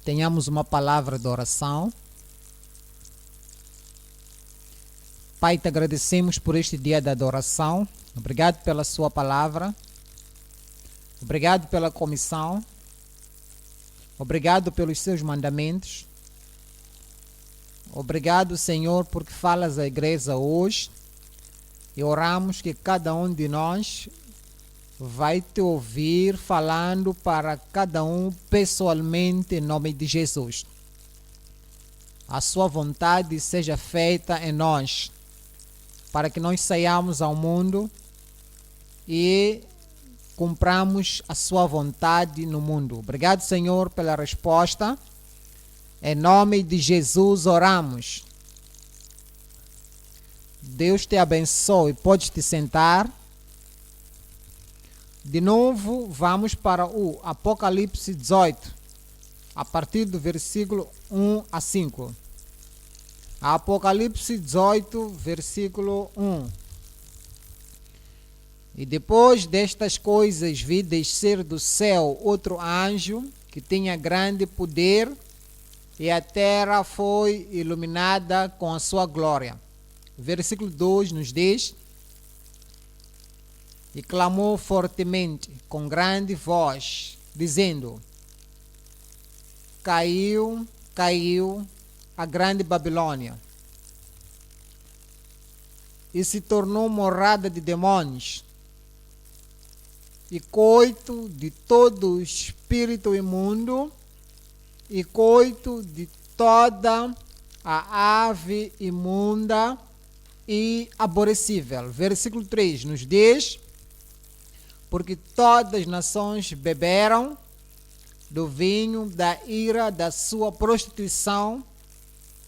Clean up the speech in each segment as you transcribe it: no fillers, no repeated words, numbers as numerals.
tenhamos uma palavra de oração. Pai, te agradecemos por este dia da adoração. Obrigado pela sua palavra. Obrigado pela comissão. Obrigado pelos seus mandamentos. Obrigado, Senhor, porque falas à igreja hoje. E oramos que cada um de nós vai te ouvir falando para cada um pessoalmente em nome de Jesus. A sua vontade seja feita em nós, para que nós saiamos ao mundo e cumpramos a sua vontade no mundo. Obrigado, Senhor, pela resposta. Em nome de Jesus oramos. Deus te abençoe. Pode te sentar. De novo, vamos para o Apocalipse 18, a partir do versículo 1 a 5. Apocalipse 18, versículo 1. E depois destas coisas vi descer do céu outro anjo que tinha grande poder, e a terra foi iluminada com a sua glória. Versículo 2 nos diz: e clamou fortemente com grande voz, dizendo: caiu, caiu a grande Babilônia, e se tornou morada de demônios, e coito de todo espírito imundo, e coito de toda a ave imunda e aborrecível. Versículo 3 nos diz: porque todas as nações beberam do vinho da ira da sua prostituição,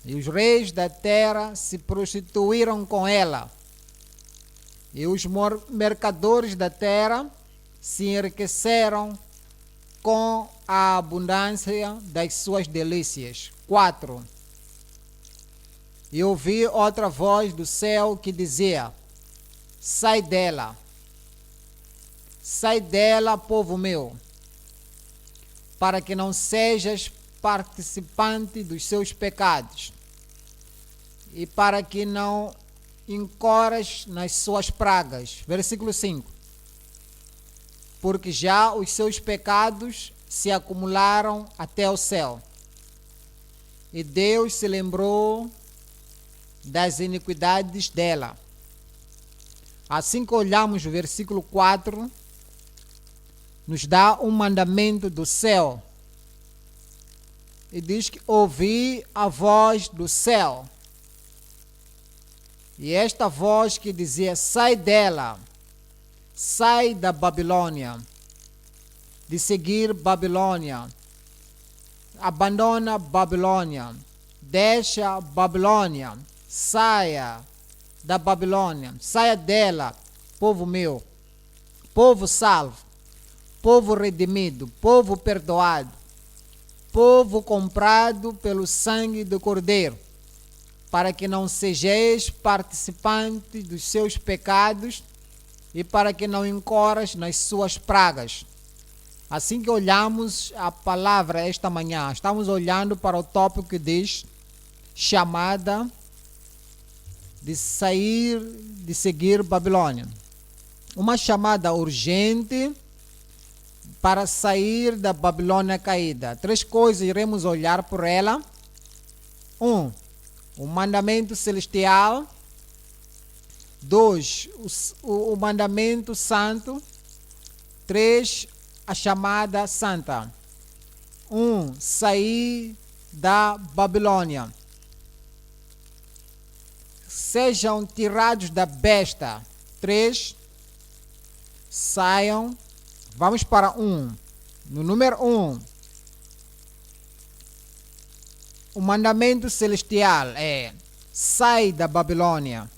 e os reis da terra se prostituíram com ela, e os mercadores da terra se enriqueceram com a abundância das suas delícias. 4. E ouvi outra voz do céu que dizia: sai dela, povo meu, para que não sejas participante dos seus pecados, e para que não incorras nas suas pragas. Versículo 5. Porque já os seus pecados se acumularam até o céu, e Deus se lembrou das iniquidades dela. Assim que olhamos o versículo 4, nos dá um mandamento do céu, e diz que ouvi a voz do céu, e esta voz que dizia: sai dela, sai da Babilônia, de seguir Babilônia, abandona Babilônia, deixa Babilônia, saia da Babilônia, saia dela, povo meu, povo salvo, povo redimido, povo perdoado, povo comprado pelo sangue do Cordeiro, para que não sejais participantes dos seus pecados e para que não incorras nas suas pragas. Assim que olhamos a palavra esta manhã, estamos olhando para o tópico que diz chamada de sair, de seguir Babilônia. Uma chamada urgente para sair da Babilônia caída. 3 coisas iremos olhar por ela. 1. O mandamento celestial. 2. O mandamento santo. 3. A chamada santa. 1. Sair da Babilônia. Sejam tirados da besta. 3. Saiam. Vamos para 1. No número 1. O mandamento celestial é: sai da Babilônia.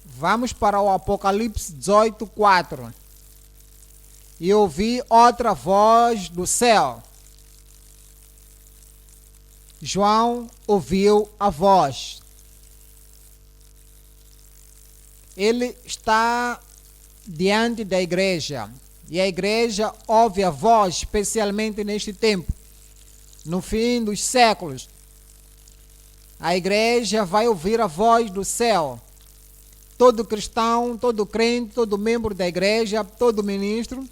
Vamos para o Apocalipse 18, 4. E ouvi outra voz do céu. João ouviu a voz. Ele está diante da igreja, e a igreja ouve a voz, especialmente neste tempo, no fim dos séculos, a igreja vai ouvir a voz do céu. Todo cristão, todo crente, todo membro da igreja, todo ministro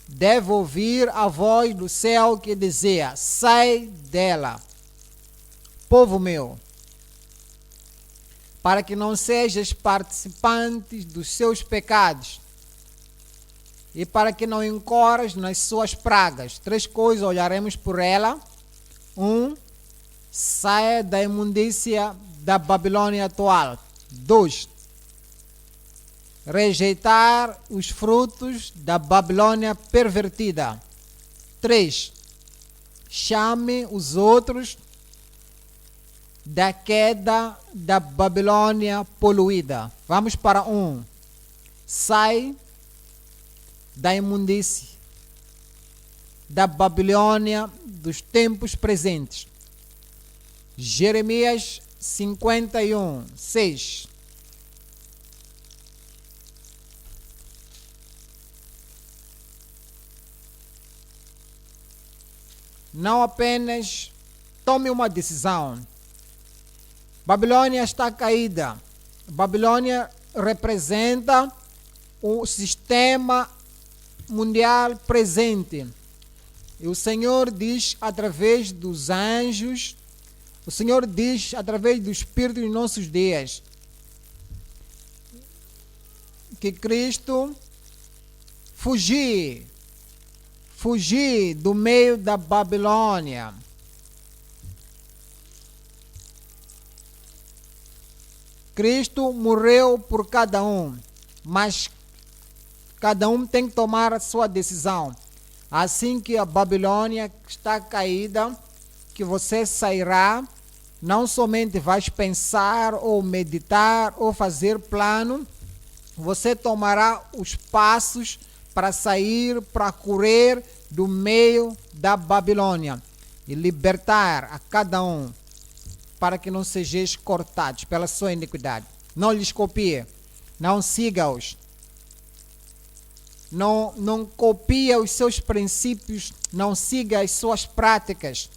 deve ouvir a voz do céu que dizia: sai dela, povo meu, para que não sejas participante dos seus pecados e para que não incorras nas suas pragas. 3 coisas olharemos por ela. 1. Saia da imundícia da Babilônia atual. 2. Rejeitar os frutos da Babilônia pervertida. 3. Chame os outros da queda da Babilônia poluída. Vamos para 1. Sai da imundície da Babilônia dos tempos presentes. Jeremias 51, 6. Não apenas tome uma decisão. Babilônia está caída. Babilônia representa o sistema mundial presente. E o Senhor diz através dos anjos, o Senhor diz através do Espírito em nossos dias, que Cristo fugir do meio da Babilônia. Cristo morreu por cada um, mas cada um tem que tomar a sua decisão. Assim que a Babilônia está caída, que você sairá, não somente vais pensar ou meditar ou fazer plano, você tomará os passos para sair, para correr do meio da Babilônia e libertar a cada um, para que não sejais cortados pela sua iniquidade. Não lhes copie, não siga-os. Não copie os seus princípios, não siga as suas práticas.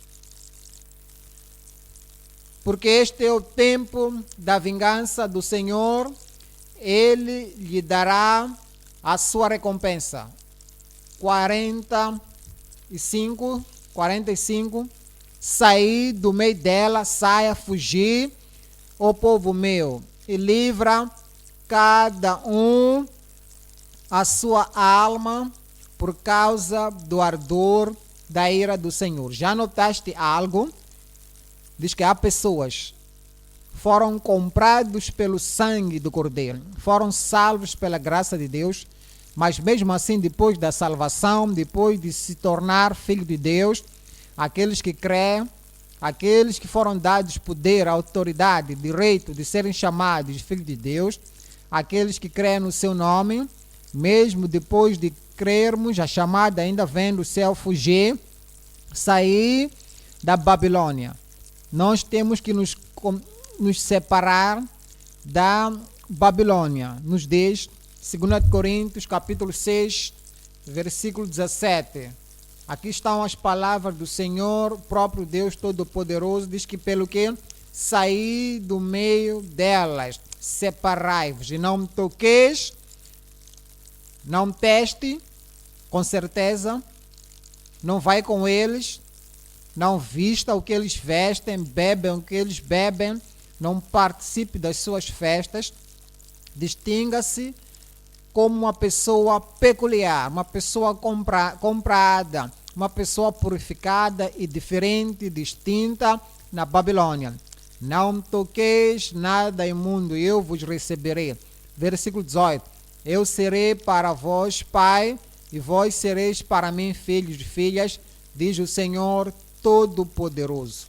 Porque este é o tempo da vingança do Senhor, Ele lhe dará a sua recompensa. 45, sair do meio dela, saia, fugir, ó povo meu, e livra cada um a sua alma por causa do ardor da ira do Senhor. Já notaste algo? Diz que há pessoas foram comprados pelo sangue do Cordeiro, foram salvos pela graça de Deus, mas mesmo assim, depois da salvação, depois de se tornar filho de Deus, aqueles que creem, aqueles que foram dados poder, autoridade, direito de serem chamados de filho de Deus, aqueles que creem no seu nome, mesmo depois de crermos, a chamada ainda vem do céu, fugir, sair da Babilônia. Nós temos que nos separar da Babilônia. Nos diz 2 Coríntios capítulo 6, versículo 17. Aqui estão as palavras do Senhor, o próprio Deus Todo-Poderoso, diz que pelo que saí do meio delas, separai-vos e não me toqueis, não teste, com certeza, não vai com eles, não vista o que eles vestem, bebem o que eles bebem, não participe das suas festas, distinga-se como uma pessoa peculiar, uma pessoa comprada, uma pessoa purificada e diferente, distinta na Babilônia. Não toqueis nada imundo, eu vos receberei. Versículo 18. Eu serei para vós pai, e vós sereis para mim filhos e filhas, diz o Senhor Todo-Poderoso.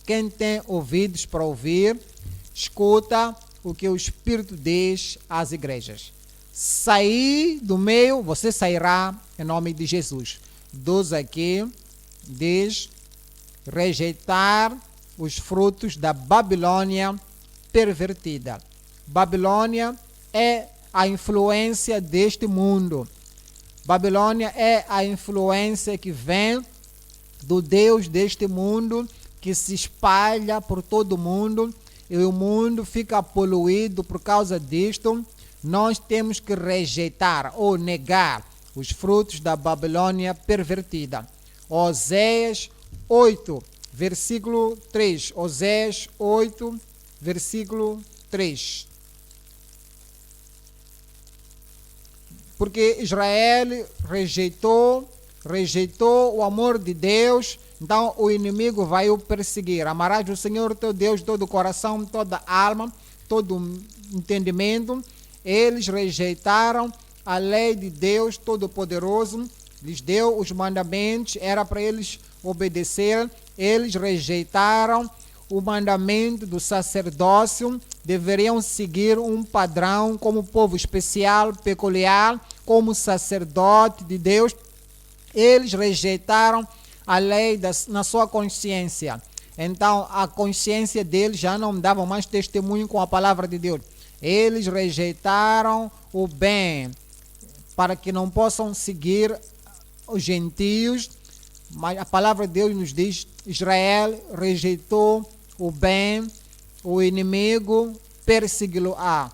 Quem tem ouvidos para ouvir, escuta o que o Espírito diz às igrejas. Sair do meio, você sairá em nome de Jesus. 12 aqui diz: rejeitar os frutos da Babilônia pervertida. Babilônia é a influência deste mundo. Babilônia é a influência que vem do Deus deste mundo que se espalha por todo o mundo e o mundo fica poluído por causa disto. Nós temos que rejeitar ou negar os frutos da Babilônia pervertida. Oséias 8, versículo 3. Oséias 8, versículo 3. Porque Israel rejeitou o amor de Deus, então o inimigo vai o perseguir. Amarás o Senhor teu Deus de todo o coração, toda a alma, todo o entendimento. Eles rejeitaram a lei de Deus Todo-Poderoso, lhes deu os mandamentos, era para eles obedecer. Eles rejeitaram o mandamento do sacerdócio, deveriam seguir um padrão como povo especial, peculiar, como sacerdote de Deus. Eles rejeitaram a lei na sua consciência. Então a consciência deles já não dava mais testemunho com a palavra de Deus. Eles rejeitaram o bem, para que não possam seguir os gentios. Mas a palavra de Deus nos diz: Israel rejeitou o bem, o inimigo persegui-lo-á.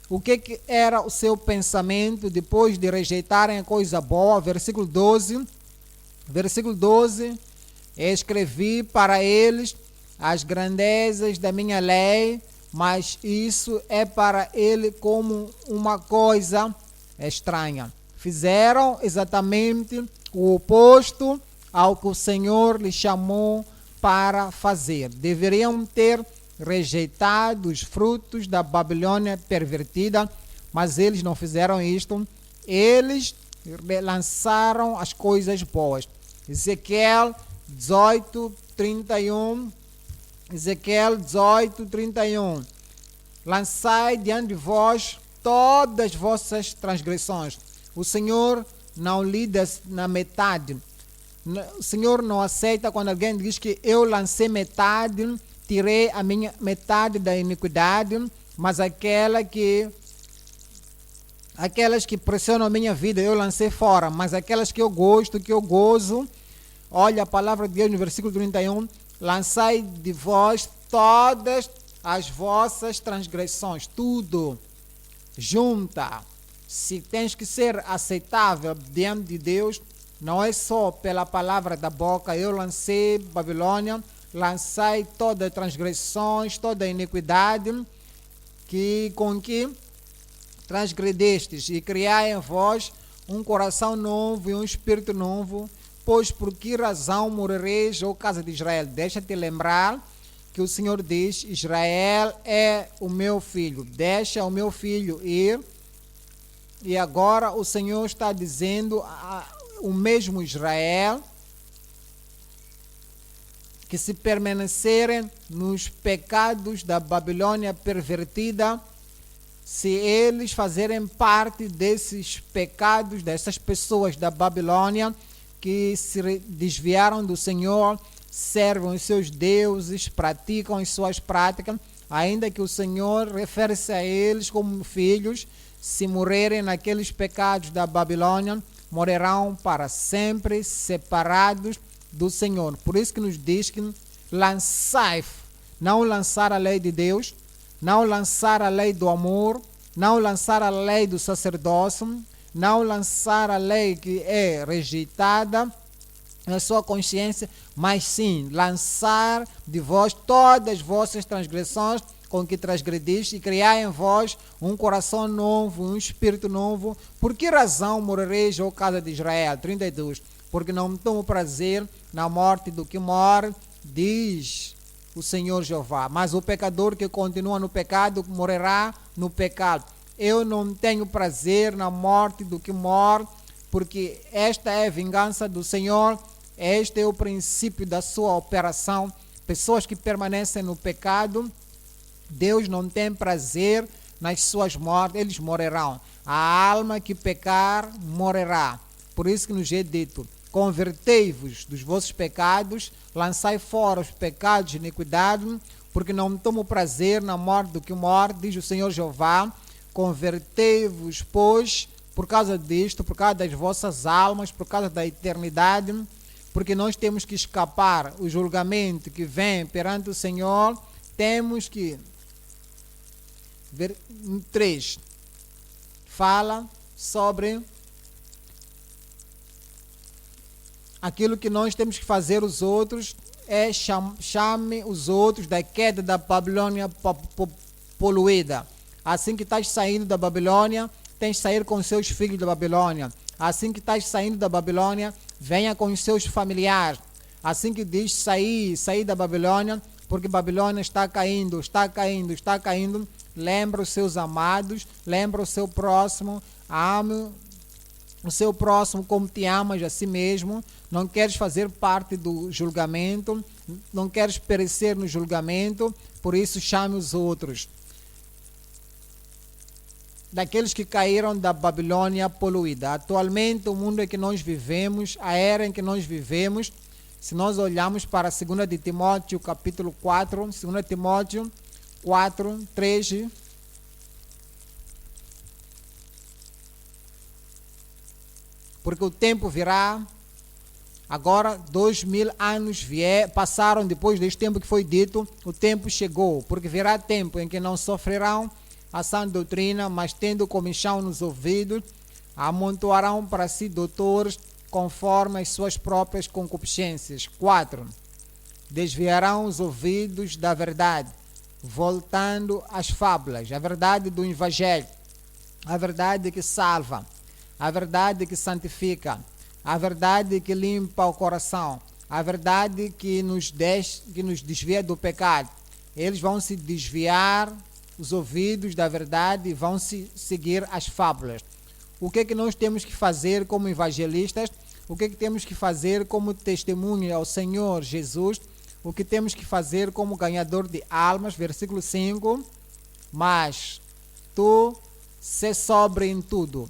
O que era o seu pensamento depois de rejeitarem a coisa boa? Versículo 12. Versículo 12. Escrevi para eles as grandezas da minha lei, mas isso é para ele como uma coisa estranha. Fizeram exatamente o oposto ao que o Senhor lhes chamou para fazer. Deveriam ter rejeitado os frutos da Babilônia pervertida, mas eles não fizeram isto. Eles lançaram as coisas boas. Ezequiel 18, 31. Ezequiel 18, 31. Lançai diante de vós todas as vossas transgressões. O Senhor não lida na metade. O Senhor não aceita quando alguém diz que eu lancei metade, tirei a minha metade da iniquidade, mas aquelas que pressionam a minha vida eu lancei fora, mas aquelas que eu gosto, que eu gozo. Olha a palavra de Deus no versículo 31. Lançai de vós todas as vossas transgressões, tudo, junta. Se tens que ser aceitável diante de Deus, não é só pela palavra da boca. Eu lancei Babilônia, lançai todas as transgressões, toda a iniquidade com que transgredestes, e criai em vós um coração novo e um espírito novo. Pois por que razão morrereis, ó casa de Israel? Deixa-te lembrar que o Senhor diz: Israel é o meu filho, deixa o meu filho ir. E agora o Senhor está dizendo o mesmo Israel que, se permanecerem nos pecados da Babilônia pervertida, se eles fazerem parte desses pecados, dessas pessoas da Babilônia que se desviaram do Senhor, servem os seus deuses, praticam as suas práticas, ainda que o Senhor refere-se a eles como filhos, se morrerem naqueles pecados da Babilônia, morrerão para sempre separados do Senhor. Por isso que nos diz que lançai, não lançar a lei de Deus, não lançar a lei do amor, não lançar a lei do sacerdócio, não lançar a lei que é rejeitada na sua consciência, mas sim lançar de vós todas as vossas transgressões com que transgrediste, e criar em vós um coração novo, um espírito novo. Por que razão morrereis, ó casa de Israel? 32. Porque não tomo prazer na morte do que morre, diz o Senhor Jeová. Mas o pecador que continua no pecado morrerá no pecado. Eu não tenho prazer na morte do que morre, porque esta é a vingança do Senhor, este é o princípio da sua operação. Pessoas que permanecem no pecado, Deus não tem prazer nas suas mortes, eles morrerão. A alma que pecar morrerá. Por isso que nos é dito: convertei-vos dos vossos pecados, lançai fora os pecados de iniquidade, porque não tomo prazer na morte do que morre, diz o Senhor Jeová. Convertei-vos, pois, por causa disto, por causa das vossas almas, por causa da eternidade, porque nós temos que escapar o julgamento que vem perante o Senhor. Temos que ver 3 fala sobre aquilo que nós temos que fazer os outros, é chame os outros da queda da Babilônia poluída. Assim que estás saindo da Babilônia, tens de sair com os seus filhos da Babilônia. Assim que estás saindo da Babilônia, venha com os seus familiares. Assim que diz sair da Babilônia, porque Babilônia está caindo, está caindo, está caindo. Lembra os seus amados, lembra o seu próximo, ame o seu próximo como te amas a si mesmo. Não queres fazer parte do julgamento, não queres perecer no julgamento, por isso chame os outros. Daqueles que caíram da Babilônia poluída. Atualmente, o mundo em que nós vivemos, a era em que nós vivemos, se nós olharmos para 2 de Timóteo, capítulo 4, 2 Timóteo 4, 13, porque o tempo virá, agora 2000 anos passaram depois deste tempo que foi dito, o tempo chegou, porque virá tempo em que não sofrerão a sã doutrina, mas tendo comichão nos ouvidos, amontoarão para si doutores conforme as suas próprias concupiscências. 4. Desviarão os ouvidos da verdade, voltando às fábulas, a verdade do Evangelho, a verdade que salva, a verdade que santifica, a verdade que limpa o coração, a verdade que nos desvia do pecado. Eles vão se desviar os ouvidos da verdade e vão se seguir as fábulas. O que é que nós temos que fazer como evangelistas? O que é que temos que fazer como testemunho ao Senhor Jesus? O que temos que fazer como ganhador de almas? Versículo 5. Mas tu sê sobre em tudo.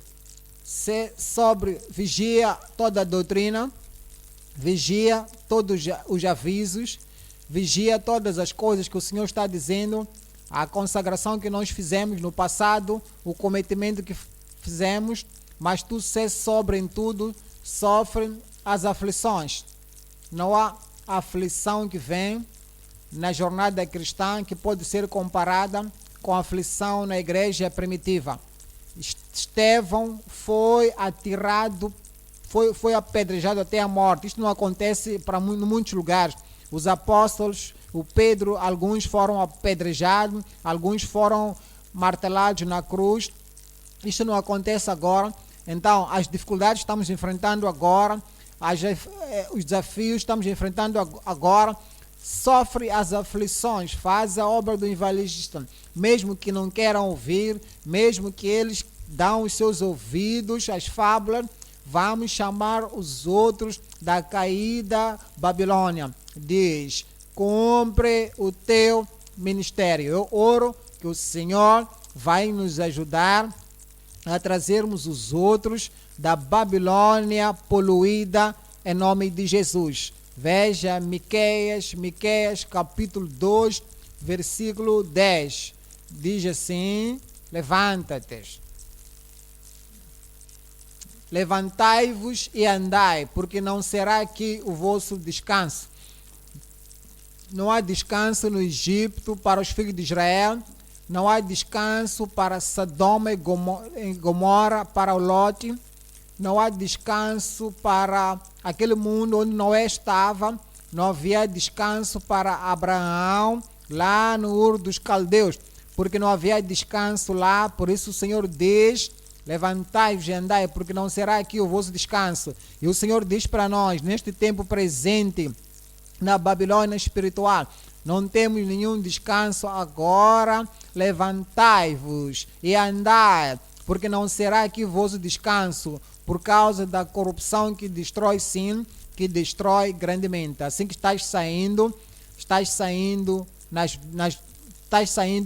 Sê sobre, vigia toda a doutrina, vigia todos os avisos, vigia todas as coisas que o Senhor está dizendo, a consagração que nós fizemos no passado, o cometimento que fizemos, mas tu sê sobre em tudo, sofre as aflições. Não há aflição que vem na jornada cristã que pode ser comparada com a aflição na igreja primitiva. Estevão foi atirado, foi apedrejado até a morte. Isto não acontece em muitos lugares. Os apóstolos, o Pedro, alguns foram apedrejados, alguns foram martelados na cruz. Isto não acontece agora. Então, as dificuldades estamos enfrentando agora, os desafios estamos enfrentando agora. Sofre as aflições, faz a obra do evangelista, mesmo que não queiram ouvir, mesmo que eles dão os seus ouvidos às fábulas, vamos chamar os outros da caída Babilônia. Diz, cumpre o teu ministério. Eu oro que o Senhor vai nos ajudar a trazermos os outros da Babilônia poluída em nome de Jesus. Veja Miqueias capítulo 2, versículo 10. Diz assim, levanta-te. Levantai-vos e andai, porque não será aqui o vosso descanso. Não há descanso no Egito para os filhos de Israel, não há descanso para Sodoma e Gomorra, para o Lote, não há descanso para aquele mundo onde Noé estava, não havia descanso para Abraão, lá no Ur dos Caldeus, porque não havia descanso lá, por isso o Senhor diz, levantai-vos e andai, porque não será aqui o vosso descanso. E o Senhor diz para nós, neste tempo presente, na Babilônia espiritual, não temos nenhum descanso agora, levantai-vos e andai, porque não será aqui o vosso descanso, por causa da corrupção que destrói sim, que destrói grandemente. Assim que estás saindo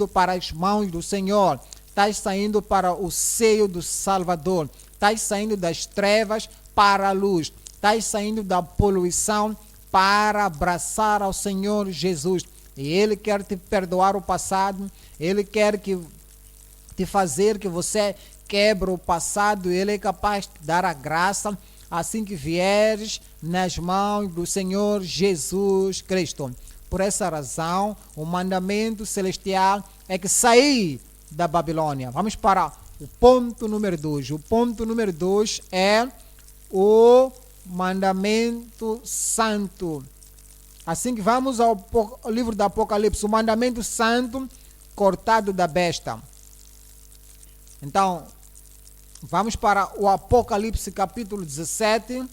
para as mãos do Senhor, estás saindo para o seio do Salvador, estás saindo das trevas para a luz, estás saindo da poluição para abraçar ao Senhor Jesus. E Ele quer te perdoar o passado, Ele quer te fazer que você quebre o passado, Ele é capaz de dar a graça, assim que vieres nas mãos do Senhor Jesus Cristo. Por essa razão, o mandamento celestial é que sair da Babilônia. Vamos para o ponto número 2. O ponto número 2 é o mandamento santo. Assim que vamos ao livro do Apocalipse, o mandamento santo cortado da besta. Então, vamos para o Apocalipse capítulo 17.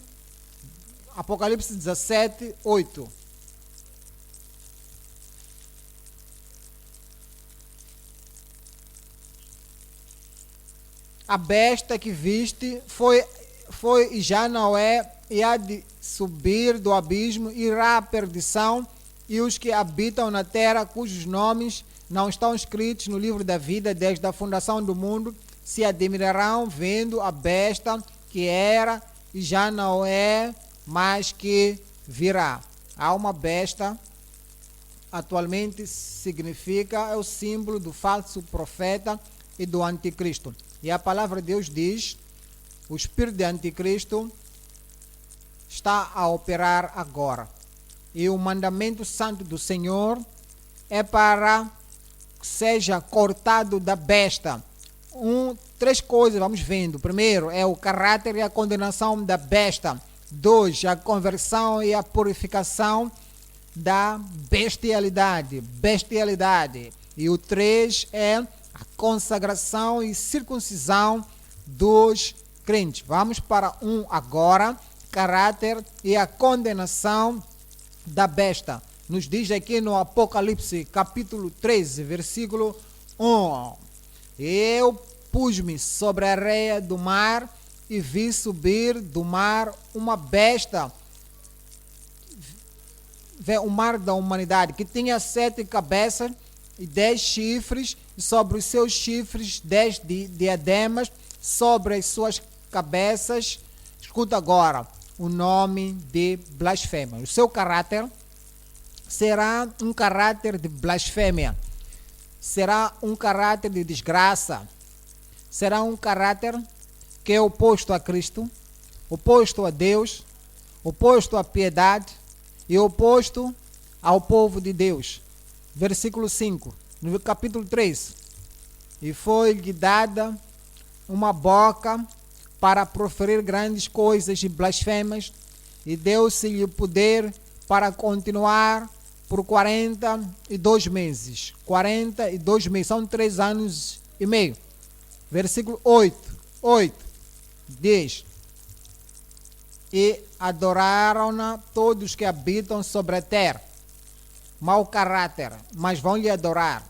Apocalipse 17, 8. A besta que viste foi e já não é, e há de subir do abismo, irá à perdição, e os que habitam na terra, cujos nomes não estão escritos no livro da vida desde a fundação do mundo, se admirarão vendo a besta que era e já não é, mas que virá. Há uma besta, atualmente significa, é o símbolo do falso profeta e do anticristo. E a palavra de Deus diz, o espírito de anticristo está a operar agora. E o mandamento santo do Senhor é para que seja cortado da besta. Três coisas vamos vendo. Primeiro é o caráter e a condenação da besta. 2, a conversão e a purificação da bestialidade. E o 3 é a consagração e circuncisão dos crentes. Vamos para agora, caráter e a condenação da besta. Nos diz aqui no Apocalipse capítulo 13, versículo 1. Eu pus-me sobre a areia do mar e vi subir do mar uma besta, o mar da humanidade, que tinha 7 cabeças e 10 chifres, e sobre os seus chifres 10 diademas, sobre as suas cabeças, escuta agora, o nome de blasfêmia. O seu caráter será um caráter de blasfêmia, será um caráter de desgraça, será um caráter que é oposto a Cristo, oposto a Deus, oposto à piedade e oposto ao povo de Deus. Versículo 5, no capítulo 3. E foi-lhe dada uma boca para proferir grandes coisas e blasfêmias, e deu-se-lhe o poder para continuar por 42 meses. 42 meses, são 3 anos e meio. Versículo 8 diz: e adoraram-na todos que habitam sobre a terra. Mau caráter, mas vão lhe adorar.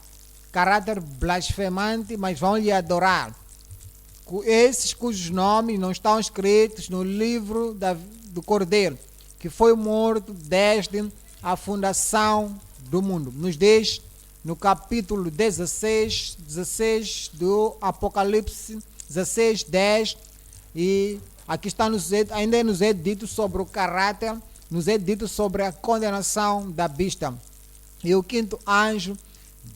Caráter blasfemante, mas vão lhe adorar. Esses cujos nomes não estão escritos no livro do Cordeiro, que foi morto desde a fundação do mundo. Nos diz no capítulo 16 do Apocalipse 16, 10, e aqui está ainda nos é dito sobre o caráter, nos é dito sobre a condenação da besta. E o quinto anjo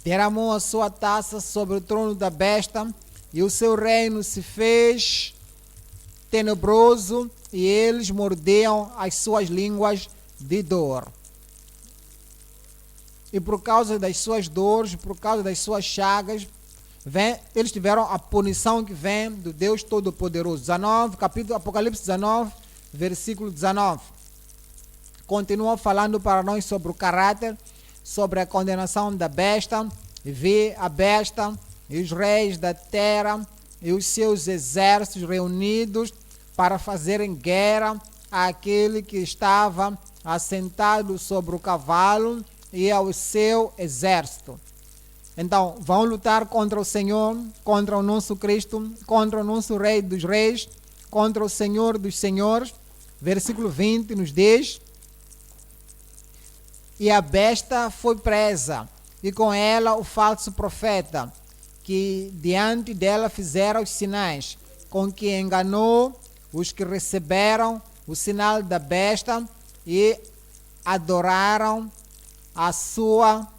derramou a sua taça sobre o trono da besta, e o seu reino se fez tenebroso, e eles mordiam as suas línguas de dor. E por causa das suas dores, por causa das suas chagas, eles tiveram a punição que vem do Deus Todo-Poderoso. 19, capítulo Apocalipse 19, versículo 19. Continua falando para nós sobre o caráter, sobre a condenação da besta. E vi a besta e os reis da terra e os seus exércitos reunidos para fazerem guerra àquele que estava assentado sobre o cavalo e ao seu exército. Então, vão lutar contra o Senhor, contra o nosso Cristo, contra o nosso Rei dos Reis, contra o Senhor dos Senhores. Versículo 20 nos diz: e a besta foi presa, e com ela o falso profeta, que diante dela fizera os sinais, com que enganou os que receberam o sinal da besta e adoraram a sua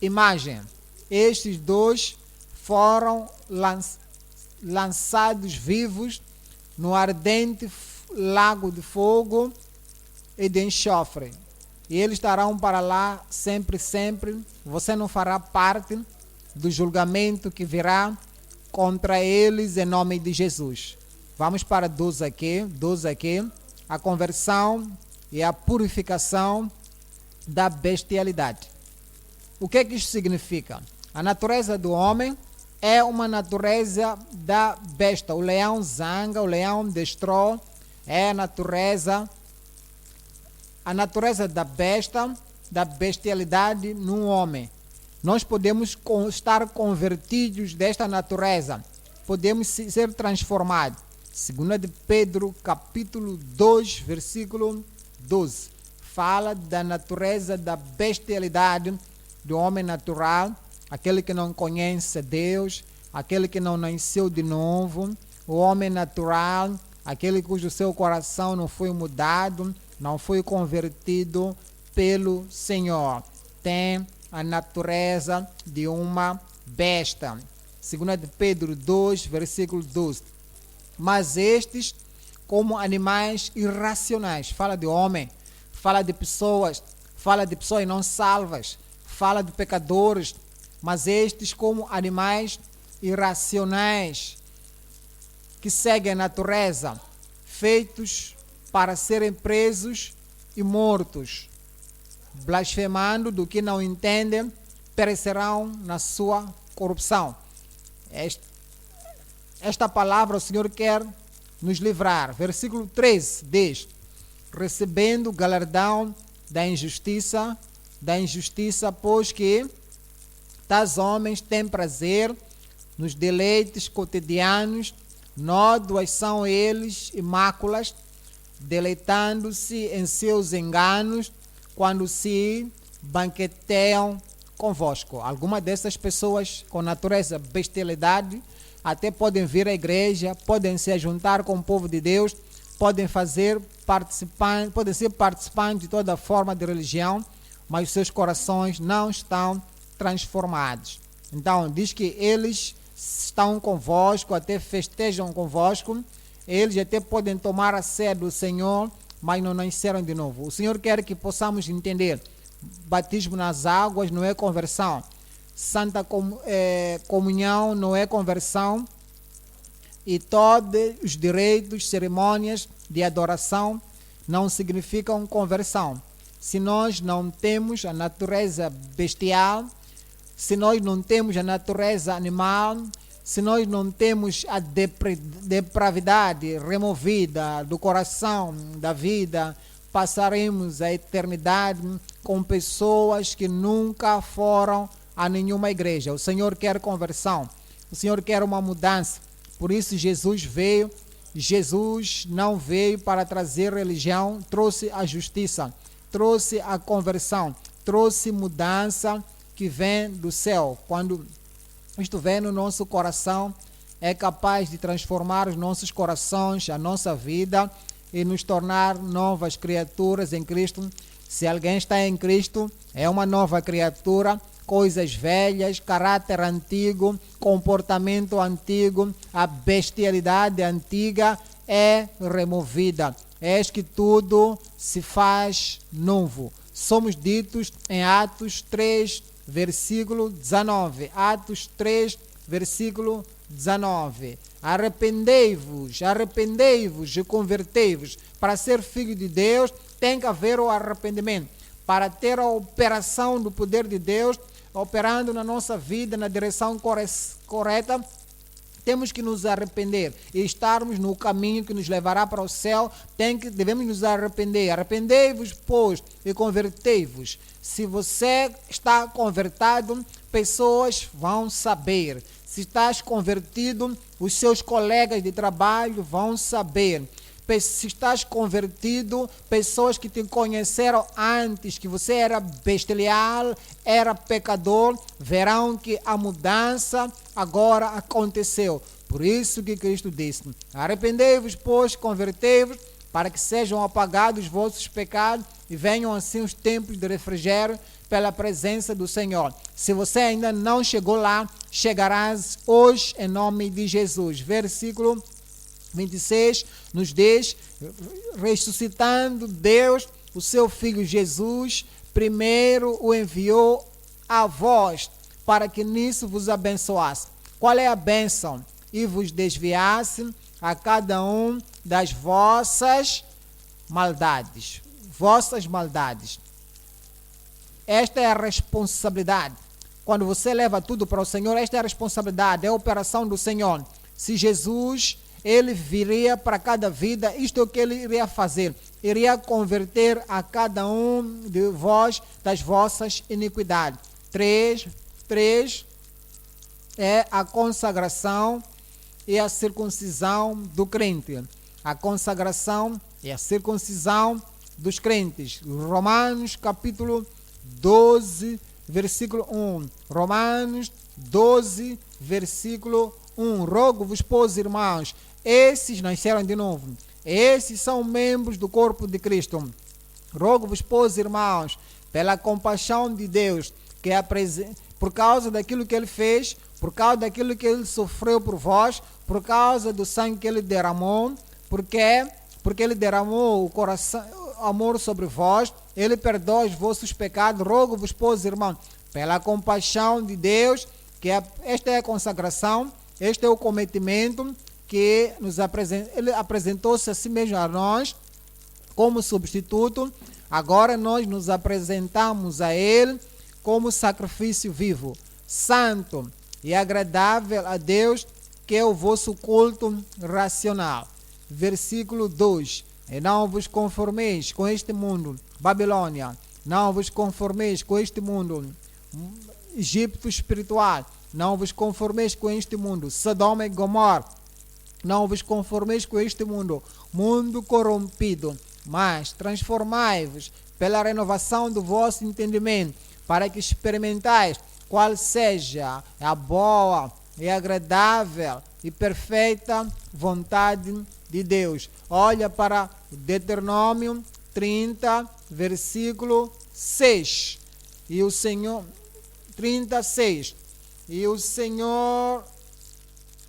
imagem. Estes dois foram lançados vivos no ardente lago de fogo e de enxofre. E eles estarão para lá sempre, sempre. Você não fará parte do julgamento que virá contra eles em nome de Jesus. Vamos para 12 aqui. A conversão e a purificação da bestialidade. O que isso significa? A natureza do homem é uma natureza da besta. O leão zanga, o leão destrói. É a natureza da besta, da bestialidade no homem. Nós podemos estar convertidos desta natureza. Podemos ser transformados. 2 de Pedro, capítulo 2, versículo 12. Fala da natureza da bestialidade do homem natural, aquele que não conhece Deus, aquele que não nasceu de novo, o homem natural, aquele cujo seu coração não foi mudado, não foi convertido pelo Senhor. Tem a natureza de uma besta. 2 de Pedro 2, versículo 12. Mas estes, como animais irracionais, fala de homem, fala de pessoas não salvas, fala de pecadores, mas estes como animais irracionais que seguem a natureza, feitos para serem presos e mortos, blasfemando do que não entendem, perecerão na sua corrupção. Esta palavra o Senhor quer nos livrar. Versículo 13 diz: recebendo galardão da injustiça, pois que tais homens têm prazer nos deleites cotidianos, nódoas são eles e máculas, deleitando-se em seus enganos, quando se banqueteiam convosco. Algumas dessas pessoas com natureza bestialidade até podem vir à igreja, podem se juntar com o povo de Deus, podem ser participantes de toda forma de religião, mas os seus corações não estão transformados. Então, diz que eles estão convosco, até festejam convosco, eles até podem tomar a ceia do Senhor, mas não nasceram de novo. O Senhor quer que possamos entender: batismo nas águas não é conversão, Santa Comunhão não é conversão, e todos os direitos, cerimônias de adoração não significam conversão. Se nós não temos a natureza bestial, se nós não temos a natureza animal, se nós não temos a depravidade removida do coração, da vida, passaremos a eternidade com pessoas que nunca foram a nenhuma igreja. O Senhor quer conversão, o Senhor quer uma mudança. Por isso Jesus veio. Jesus não veio para trazer religião, trouxe a justiça, trouxe a conversão, trouxe mudança que vem do céu. Quando isto vem no nosso coração, é capaz de transformar os nossos corações, a nossa vida, e nos tornar novas criaturas em Cristo. Se alguém está em Cristo, é uma nova criatura. Coisas velhas, caráter antigo, comportamento antigo, a bestialidade antiga é removida. Eis que tudo se faz novo. Somos ditos em Atos 3, versículo 19. Atos 3, versículo 19. Arrependei-vos e convertei-vos. Para ser filho de Deus, tem que haver o arrependimento. Para ter a operação do poder de Deus operando na nossa vida na direção correta, temos que nos arrepender e estarmos no caminho que nos levará para o céu. Devemos nos arrepender. Arrependei-vos, pois, e convertei-vos. Se você está convertido, pessoas vão saber. Se estás convertido, os seus colegas de trabalho vão saber. Se estás convertido, pessoas que te conheceram antes, que você era bestial, era pecador, verão que a mudança agora aconteceu. Por isso que Cristo disse: arrependei-vos, pois, convertei-vos, para que sejam apagados os vossos pecados e venham assim os tempos de refrigério pela presença do Senhor. Se você ainda não chegou lá, chegarás hoje em nome de Jesus. Versículo 26 nos diz: ressuscitando Deus, o seu Filho Jesus, primeiro o enviou a vós, para que nisso vos abençoasse. Qual é a bênção? E vos desviasse a cada um das vossas maldades. Vossas maldades. Esta é a responsabilidade. Quando você leva tudo para o Senhor, esta é a responsabilidade, é a operação do Senhor. Se Jesus, ele viria para cada vida, isto é o que ele iria fazer. Iria converter a cada um de vós das vossas iniquidades. 3 é a consagração e a circuncisão do crente. A consagração e a circuncisão dos crentes. Romanos capítulo 12, versículo 1. Romanos 12, versículo 1. Rogo-vos, pois, irmãos, esses nasceram de novo. Esses são membros do corpo de Cristo. Rogo-vos, pois, irmãos, pela compaixão de Deus, que por causa daquilo que ele fez, por causa daquilo que ele sofreu por vós, por causa do sangue que ele derramou, porque ele derramou o coração, amor sobre vós, ele perdoa os vossos pecados. Rogo-vos, pois, irmãos, pela compaixão de Deus, que esta é a consagração, este é o cometimento que ele apresentou-se a si mesmo a nós como substituto. Agora nós nos apresentamos a ele como sacrifício vivo, santo e agradável a Deus, que é o vosso culto racional. Versículo 2. E não vos conformeis com este mundo, Babilônia, não vos conformeis com este mundo, Egito espiritual, não vos conformeis com este mundo, Sodoma e Gomorra, não vos conformeis com este mundo, mundo corrompido, mas transformai-vos pela renovação do vosso entendimento, para que experimentais qual seja a boa e agradável e perfeita vontade de Deus. Olha para Deuteronômio 30, versículo 6. E o Senhor, 36. E o Senhor,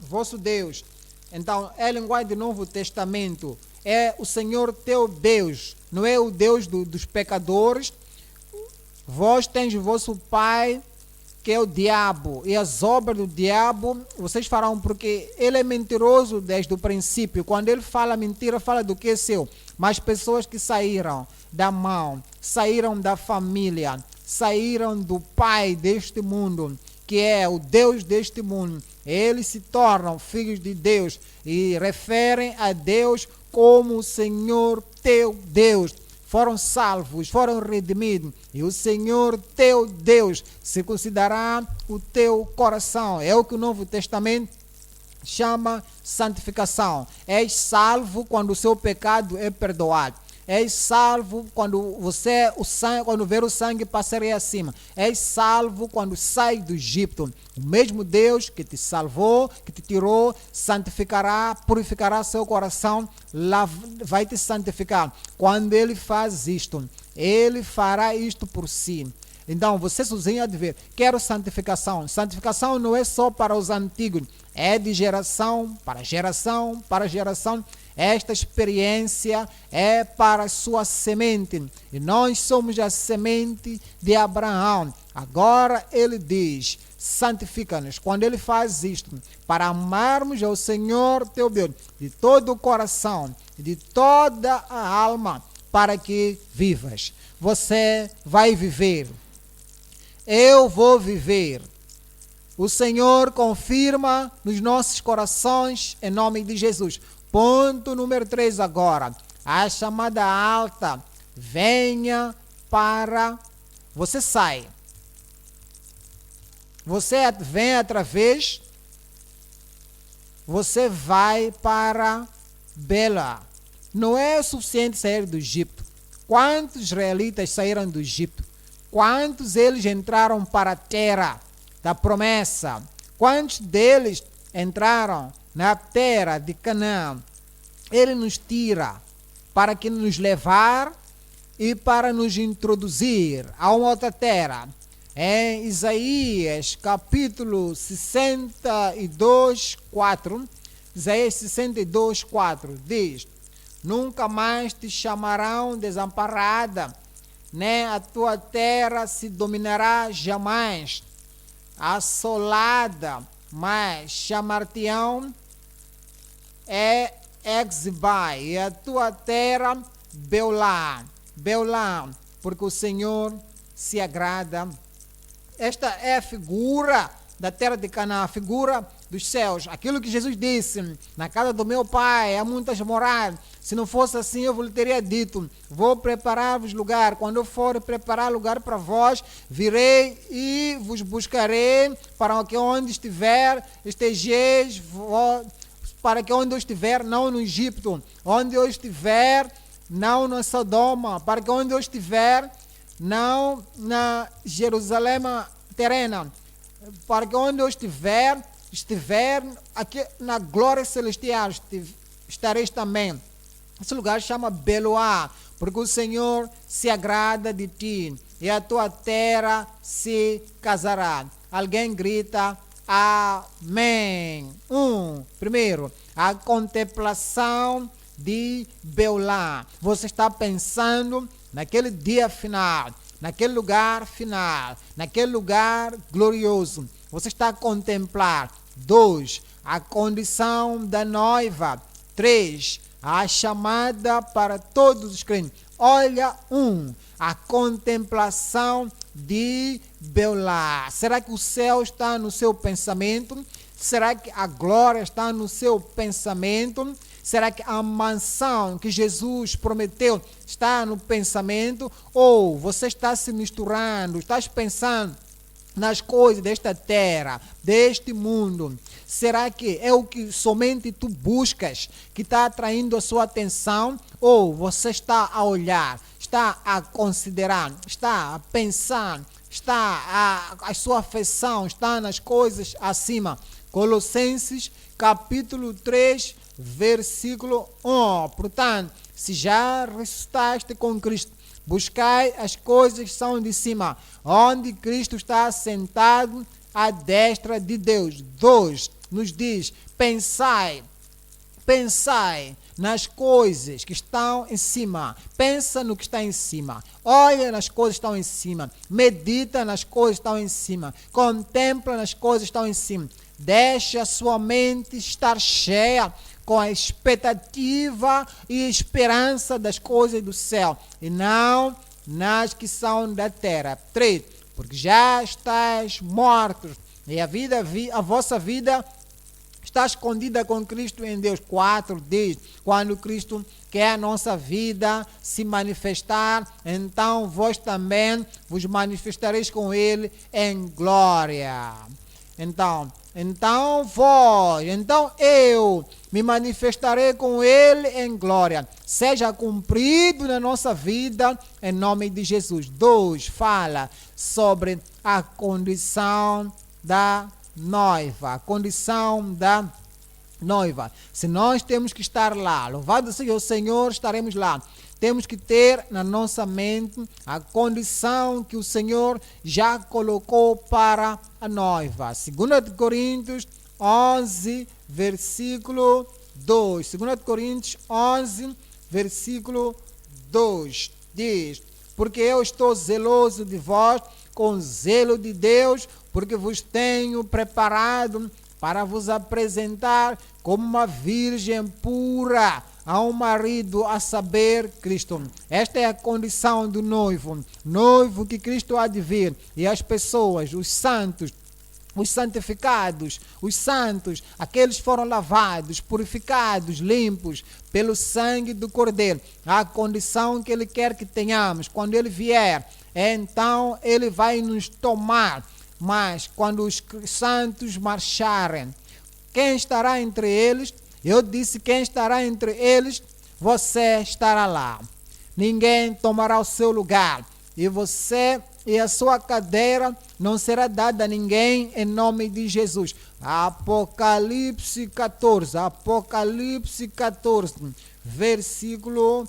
vosso Deus. Então, é a linguagem do Novo Testamento. É o Senhor teu Deus. Não é o Deus dos pecadores. Vós tens o vosso pai, que é o diabo, e as obras do diabo vocês farão, porque ele é mentiroso desde o princípio. Quando ele fala mentira, fala do que é seu. Mas pessoas que saíram da mão, saíram da família, saíram do pai deste mundo, que é o Deus deste mundo, eles se tornam filhos de Deus e referem a Deus como o Senhor teu Deus. Foram salvos, foram redimidos, e o Senhor teu Deus circuncidará o teu coração. É o que o Novo Testamento chama santificação. És salvo quando o seu pecado é perdoado. És salvo quando quando ver o sangue passar aí acima. És salvo quando sai do Egito. O mesmo Deus que te salvou, que te tirou, santificará, purificará seu coração, vai te santificar. Quando ele faz isto, ele fará isto por si. Então, você sozinho há de ver, quero santificação. Santificação não é só para os antigos, é de geração para geração para geração. Esta experiência é para a sua semente. E nós somos a semente de Abraão. Agora ele diz, santifica-nos. Quando ele faz isto, para amarmos ao Senhor teu Deus de todo o coração, de toda a alma, para que vivas. Você vai viver. Eu vou viver. O Senhor confirma nos nossos corações, em nome de Jesus. Ponto número 3 agora. A chamada alta. Venha para... Você sai. Você vem através... Você vai para Bela. Não é suficiente sair do Egito. Quantos israelitas saíram do Egito? Quantos eles entraram para a terra da promessa? Quantos deles entraram na terra de Canaã? Ele nos tira para que nos levar e para nos introduzir a uma outra terra. Em Isaías capítulo 62, 4, Isaías 62, 4 diz: nunca mais te chamarão desamparada, nem a tua terra se dominará jamais, assolada, mas chamar-te-ão Exbai, e a tua terra Beulá, Beulá, porque o Senhor se agrada. Esta é a figura da terra de Canaã, a figura dos céus. Aquilo que Jesus disse: na casa do meu pai há muitas moradas. Se não fosse assim, eu vos teria dito: vou preparar-vos lugar. Quando eu for preparar lugar para vós, virei e vos buscarei, para que onde estiver, estejais, para que onde eu estiver, não no Egito, onde eu estiver, não na Sodoma, para que onde eu estiver, não na Jerusalém terrena, para que onde eu estiver aqui na glória celestial, estareis também. Esse lugar chama Beloá, porque o Senhor se agrada de ti e a tua terra se casará. Alguém grita amém. Primeiro, a contemplação de Beolá. Você está pensando naquele dia final, naquele lugar final, naquele lugar glorioso. Você está a contemplar. 2, a condição da noiva. 3, a chamada para todos os crentes. Olha, a contemplação de Beolá. Será que o céu está no seu pensamento? Será que a glória está no seu pensamento? Será que a mansão que Jesus prometeu está no pensamento? Ou você está se misturando, está pensando nas coisas desta terra, deste mundo? Será que é o que somente tu buscas que está atraindo a sua atenção? Ou você está a olhar, está a considerar, está a pensar, a sua afeição está nas coisas acima? Colossenses capítulo 3, versículo 1. Portanto, se já ressuscitaste com Cristo, buscai as coisas que são de cima, onde Cristo está sentado à destra de Deus. 2, nos diz: pensai nas coisas que estão em cima. Pensa no que está em cima. Olha nas coisas que estão em cima. Medita nas coisas que estão em cima. Contempla nas coisas que estão em cima. Deixa a sua mente estar cheia com a expectativa e esperança das coisas do céu, e não nas que são da terra. 3, porque já estáis mortos, e a vossa vida está escondida com Cristo em Deus. 4, diz: quando Cristo, que é a nossa vida, se manifestar, então vós também vos manifestareis com Ele em glória. Então eu me manifestarei com Ele em glória. Seja cumprido na nossa vida, em nome de Jesus. 2, fala sobre a condição da noiva. A condição da noiva. Se nós temos que estar lá, louvado seja o Senhor, estaremos lá. Temos que ter na nossa mente a condição que o Senhor já colocou para a noiva. 2 Coríntios 11, versículo 2. 2 Coríntios 11, versículo 2. Diz: porque eu estou zeloso de vós com zelo de Deus, porque vos tenho preparado para vos apresentar como uma virgem pura a um marido, a saber, Cristo. Esta é a condição do noivo que Cristo há de vir. E as pessoas, os santos, os santificados, os santos, aqueles que foram lavados, purificados, limpos pelo sangue do Cordeiro. A condição que Ele quer que tenhamos. Quando Ele vier, então Ele vai nos tomar. Mas quando os santos marcharem, quem estará entre eles? Eu disse: quem estará entre eles, você estará lá. Ninguém tomará o seu lugar. E você e a sua cadeira não será dada a ninguém, em nome de Jesus. Apocalipse 14, versículo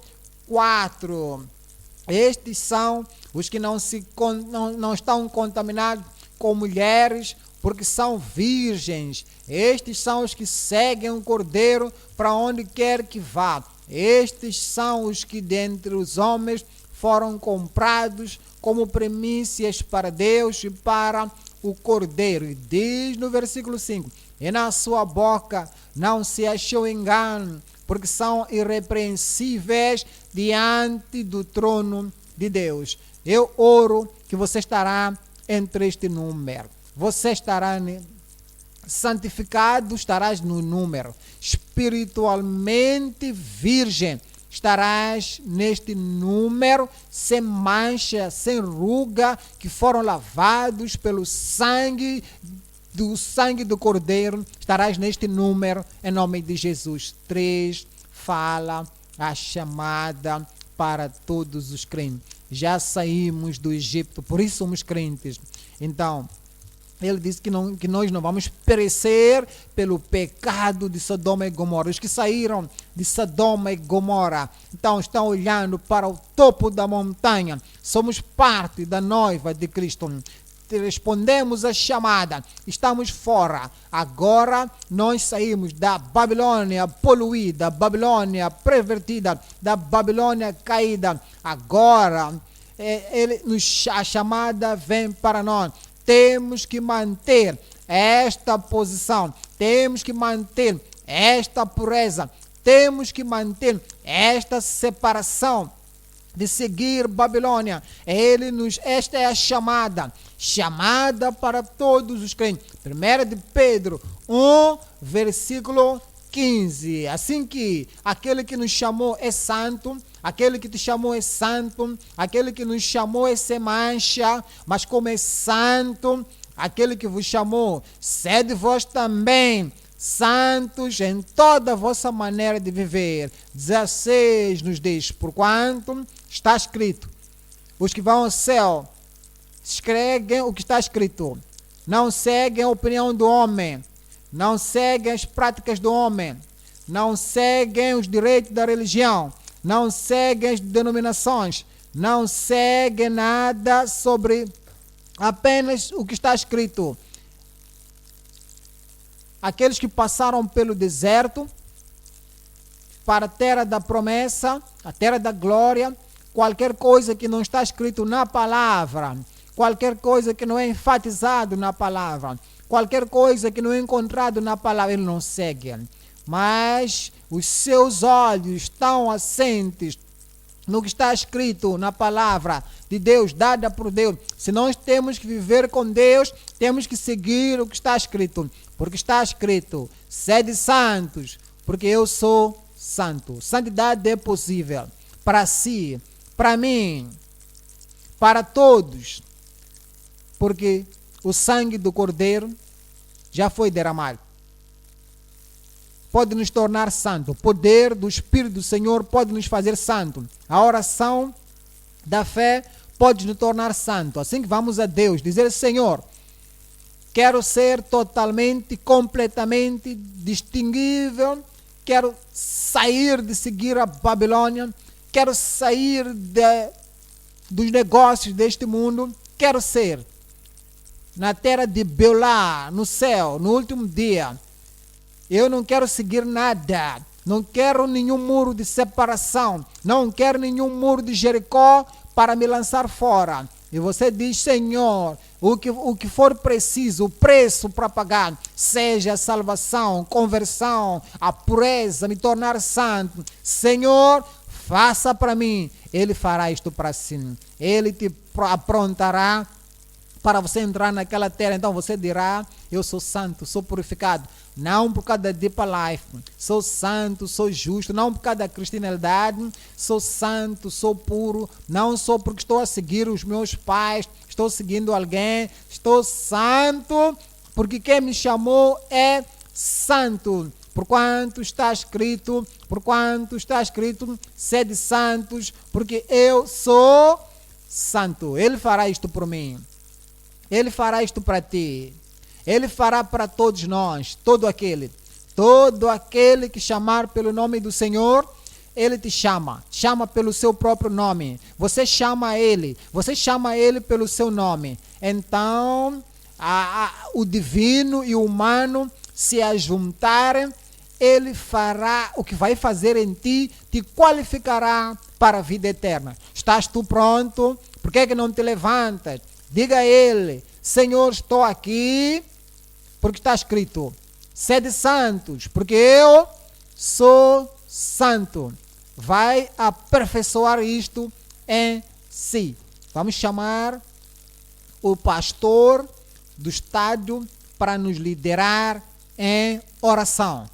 4. Estes são os que não estão contaminados com mulheres, porque são virgens. Estes são os que seguem o Cordeiro para onde quer que vá. Estes são os que dentre os homens foram comprados como primícias para Deus e para o Cordeiro. E diz no versículo 5, e na sua boca não se achou engano, porque são irrepreensíveis diante do trono de Deus. Eu oro que você estará entre este número. Você estará santificado, estarás no número. Espiritualmente virgem, estarás neste número, sem mancha, sem ruga, que foram lavados pelo sangue do Cordeiro. Estarás neste número, em nome de Jesus. 3, fala a chamada para todos os crentes. Já saímos do Egito, por isso somos crentes. Então, ele disse que nós não vamos perecer pelo pecado de Sodoma e Gomorra. Os que saíram de Sodoma e Gomorra, então estão olhando para o topo da montanha. Somos parte da noiva de Cristo. Respondemos à chamada, estamos fora. Agora nós saímos da Babilônia poluída, da Babilônia pervertida, da Babilônia caída. Agora a chamada vem para nós. Temos que manter esta posição, temos que manter esta pureza, temos que manter esta separação de seguir Babilônia. Esta é a chamada para todos os crentes. 1 de Pedro 1, versículo 15. Assim que aquele que nos chamou é santo, aquele que te chamou é santo, aquele que nos chamou é sem mancha, mas como é santo, aquele que vos chamou, sede vós também santos em toda a vossa maneira de viver. 16 nos diz, porquanto está escrito, os que vão ao céu escrevem o que está escrito, não seguem a opinião do homem, não seguem as práticas do homem, não seguem os direitos da religião, não seguem as denominações, não seguem nada sobre apenas o que está escrito. Aqueles que passaram pelo deserto para a terra da promessa, a terra da glória, qualquer coisa que não está escrito na palavra, qualquer coisa que não é enfatizado na palavra, qualquer coisa que não é encontrado na palavra, ele não segue. Mas os seus olhos estão assentes no que está escrito na palavra de Deus, dada por Deus. Se nós temos que viver com Deus, temos que seguir o que está escrito. Porque está escrito, sede santos, porque eu sou santo. Santidade é possível para si, para mim, para todos. Porque o sangue do Cordeiro já foi derramado. Pode nos tornar santo. O poder do Espírito do Senhor pode nos fazer santo. A oração da fé pode nos tornar santo. Assim que vamos a Deus, dizer, Senhor, quero ser totalmente, completamente distinguível. Quero sair de seguir a Babilônia. Quero sair dos negócios deste mundo. Quero ser na terra de Beulah, no céu, no último dia. Eu não quero seguir nada. Não quero nenhum muro de separação. Não quero nenhum muro de Jericó para me lançar fora. E você diz, Senhor, o que for preciso, o preço para pagar, seja a salvação, conversão, a pureza, me tornar santo. Senhor, faça para mim. Ele fará isto para si. Ele te aprontará para você entrar naquela terra. Então você dirá, eu sou santo, sou purificado. Não por causa da Deeper Life, sou santo, sou justo, não por causa da cristianidade, sou santo, sou puro, não sou porque estou a seguir os meus pais, estou seguindo alguém, estou santo, porque quem me chamou é santo. Porquanto está escrito, sede santos, porque eu sou santo. Ele fará isto por mim. Ele fará isto para ti. Ele fará para todos nós, todo aquele que chamar pelo nome do Senhor, Ele te chama pelo seu próprio nome. Você chama Ele pelo seu nome. Então, o divino e o humano se ajuntarem Ele fará o que vai fazer em ti, te qualificará para a vida eterna. Estás tu pronto? Por que não te levantas? Diga a Ele: Senhor, estou aqui, porque está escrito: sede santos, porque eu sou santo. Vai aperfeiçoar isto em si. Vamos chamar o pastor do estádio para nos liderar em oração.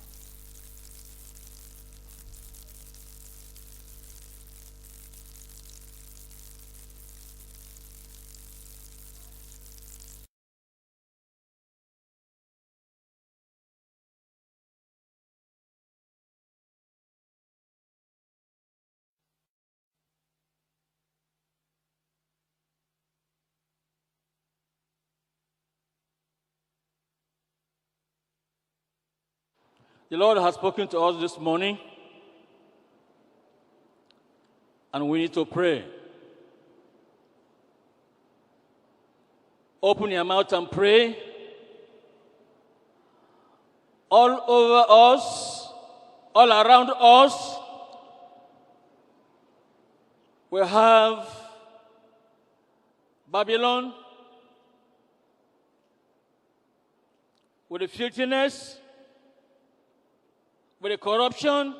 The Lord has spoken to us this morning, and we need to pray. Open your mouth and pray. All over us, all around us, we have Babylon with the filthiness, with the corruption,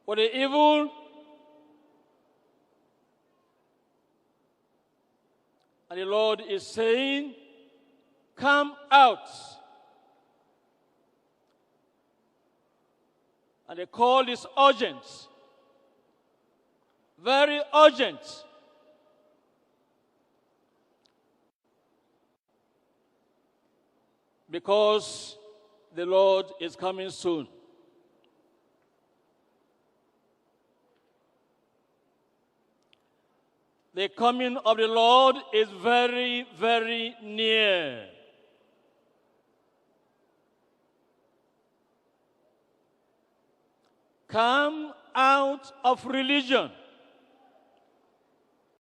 with the evil, and the Lord is saying, come out. And the call is urgent, very urgent. Because the Lord is coming soon. The coming of the Lord is very, very near. Come out of religion.